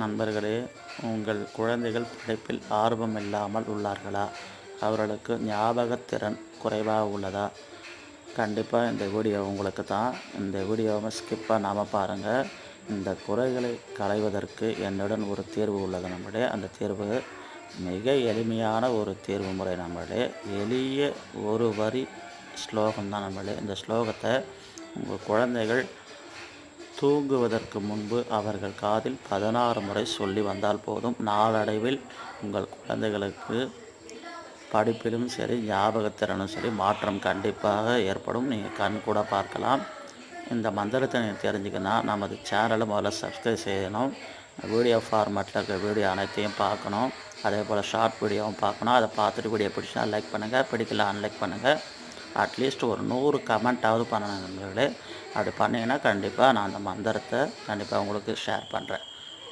நண்பர்களே, உங்கள் குழந்தைகள் படிப்பில் ஆர்வம் இல்லாமல் உள்ளார்களா? அவர்களுக்கு ஞாபகத்திறன் குறைவாக உள்ளதா? கண்டிப்பாக இந்த வீடியோ உங்களுக்கு தான். இந்த வீடியோவை ஸ்கிப் பண்ணாமல் பாருங்கள். இந்த குறைகளை களைவதற்கு என்னுடன் ஒரு தீர்வு உள்ளது நம்மளே. அந்த தீர்வு மிக எளிமையான ஒரு தீர்வு முறை நம்மளே. எளிய ஒரு வரி ஸ்லோகம் தான் நம்மளே. இந்த ஸ்லோகத்தை உங்கள் குழந்தைகள் தூங்குவதற்கு முன்பு அவர்கள் காதில் 16 முறை சொல்லி வந்தால் போதும். நாளடைவில் உங்கள் குழந்தைகளுக்கு படிப்பிலும் சரி, ஞாபகத்திறனும் சரி மாற்றம் கண்டிப்பாக ஏற்படும். நீங்கள் கண் கூட பார்க்கலாம். இந்த மந்திரத்தை நீங்கள் தெரிஞ்சுக்கணுன்னா நமது சேனலை முதல்ல சப்ஸ்கிரைப் செய்யணும். வீடியோ ஃபார்மேட்டில் இருக்கிற வீடியோ அனைத்தையும் பார்க்கணும். அதே போல் ஷார்ட் வீடியோவும் பார்க்கணும். அதை பார்த்துட்டு வீடியோ பிடிச்சினா லைக் பண்ணுங்கள், பிடிக்கல அன்லைக் பண்ணுங்கள். அட்லீஸ்ட் ஒரு 100 கமெண்ட்டாவது பண்ணணும் நண்பர்களே. அப்படி பண்ணிங்கன்னா கண்டிப்பாக நான் அந்த மந்திரத்தை கண்டிப்பாக உங்களுக்கு ஷேர் பண்ணுறேன்.